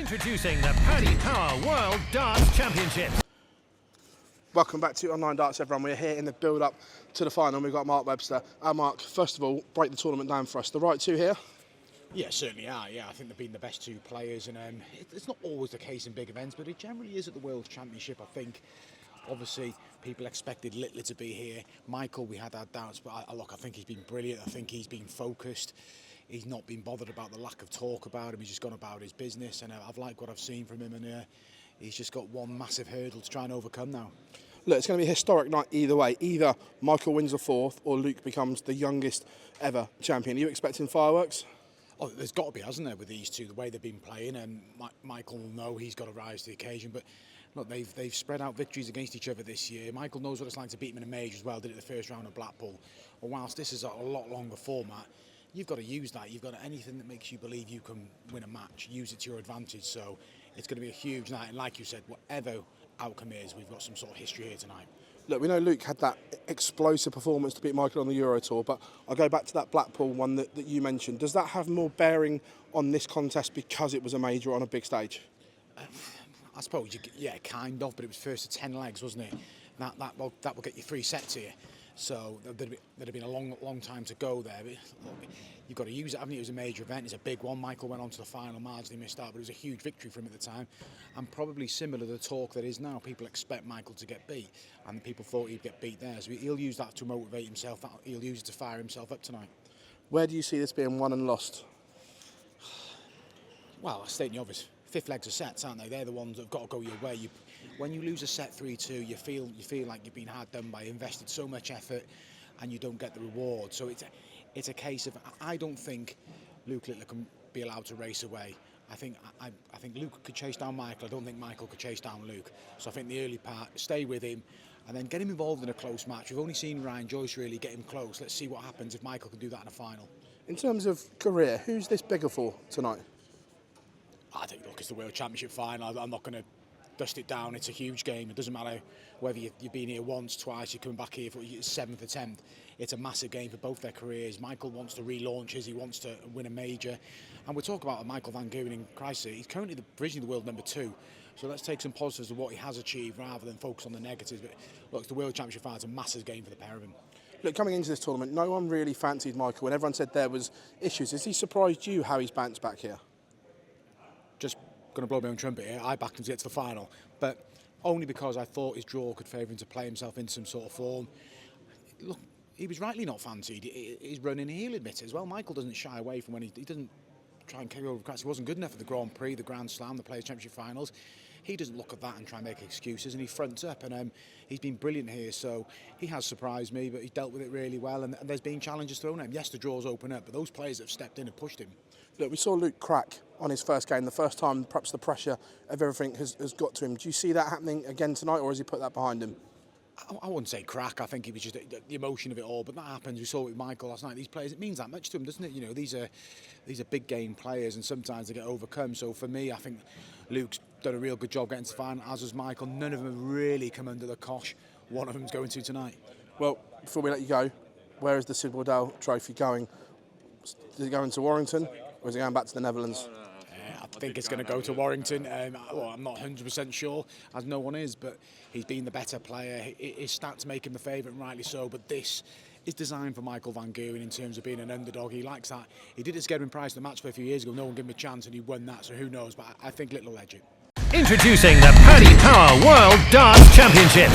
Introducing the Paddy Power World Darts Championships. Welcome back to Online Darts, everyone. We're here in the build-up to the final. We've got Mark Webster. Mark, first of all, break the tournament down for us. The right two here? Yeah, certainly are. Yeah, I think they've been the best two players, and it's not always the case in big events, but it generally is at the World Championship. I think, obviously, people expected Littler to be here. Michael, we had our doubts, but I think he's been brilliant. I think he's been focused. He's not been bothered about the lack of talk about him. He's just gone about his business, and I've liked what I've seen from him, and he's just got one massive hurdle to try and overcome now. Look, it's going to be a historic night either way. Either Michael wins the fourth or Luke becomes the youngest ever champion. Are you expecting fireworks? Oh, there's got to be, hasn't there, with these two, the way they've been playing, and Michael will know he's got to rise to the occasion, but look, they've spread out victories against each other this year. Michael knows what it's like to beat him in a major as well, did it the first round of Blackpool. Well, whilst this is a lot longer format, you've got to use that. You've got anything that makes you believe you can win a match, use it to your advantage, so it's going to be a huge night, and like you said, whatever outcome is, we've got some sort of history here tonight. Look, we know Luke had that explosive performance to beat Michael on the Euro Tour, but I'll go back to that Blackpool one that you mentioned. Does that have more bearing on this contest because it was a major on a big stage? I suppose, yeah, kind of, but it was first to 10 legs, wasn't it? That will get you 3 sets here. So there'd have been a long time to go there. But look, you've got to use it, haven't you? It was a major event, it's a big one. Michael went on to the final, marginally missed out, but it was a huge victory for him at the time. And probably similar to the talk that is now. People expect Michael to get beat, and people thought he'd get beat there. So he'll use that to motivate himself, he'll use it to fire himself up tonight. Where do you see this being won and lost? Well, stating the obvious. 5th legs are sets, aren't they? They're the ones that have got to go your way. When you lose a set 3-2, you feel like you've been hard done by, invested so much effort, and you don't get the reward. So it's a case of, I don't think Luke Littler can be allowed to race away. I think Luke could chase down Michael. I don't think Michael could chase down Luke. So I think the early part, stay with him, and then get him involved in a close match. We've only seen Ryan Joyce really get him close. Let's see what happens if Michael can do that in a final. In terms of career, who's this bigger for tonight? I think, look, it's the World Championship final. I'm not going to dust it down. It's a huge game. It doesn't matter whether you've been here once, twice, you're coming back here for your 7th attempt. It's a massive game for both their careers. Michael wants to relaunch his, he wants to win a major. And we're talking about Michael Van Gerwen in crisis. He's currently provisionally the world number 2. So let's take some positives of what he has achieved rather than focus on the negatives. But look, it's the World Championship final. It's a massive game for the pair of them. Look, coming into this tournament, no one really fancied Michael, and everyone said there was issues. Has he surprised you how he's bounced back here? Just going to blow my own trumpet here. I backed him to get to the final, but only because I thought his draw could favour him to play himself into some sort of form. Look, he was rightly not fancied. He's running, he'll admit it as well. Michael doesn't shy away from when he doesn't try and carry over cracks. He wasn't good enough for the Grand Prix, the Grand Slam, the Players' Championship finals. He doesn't look at that and try and make excuses, and he fronts up, and he's been brilliant here. So he has surprised me, but he's dealt with it really well, and there's been challenges thrown at him. Yes, the draws open up, but those players that have stepped in and pushed him. Look, we saw Luke crack on his first game, the first time perhaps the pressure of everything has got to him. Do you see that happening again tonight, or has he put that behind him? I wouldn't say crack. I think it was just the emotion of it all. But that happens. We saw it with Michael last night. These players, it means that much to them, doesn't it? You know, these are big game players, and sometimes they get overcome. So for me, I think Luke's done a real good job getting to the final, as has Michael. None of them have really come under the cosh. One of them's going to tonight. Well, before we let you go, where is the Sid Waddell Trophy going? Is it going to Warrington, or is it going back to the Netherlands? I think it's going to go to Warrington. Well, I'm not 100% sure, as no one is, but he's been the better player. His stats make him the favourite, and rightly so, but this is designed for Michael Van Gerwen in terms of being an underdog. He likes that. He did it to get him Price the match play a few years ago. No one gave him a chance, and he won that, so who knows, but I think Littler will edge it. Introducing the Paddy Power World Darts Championships.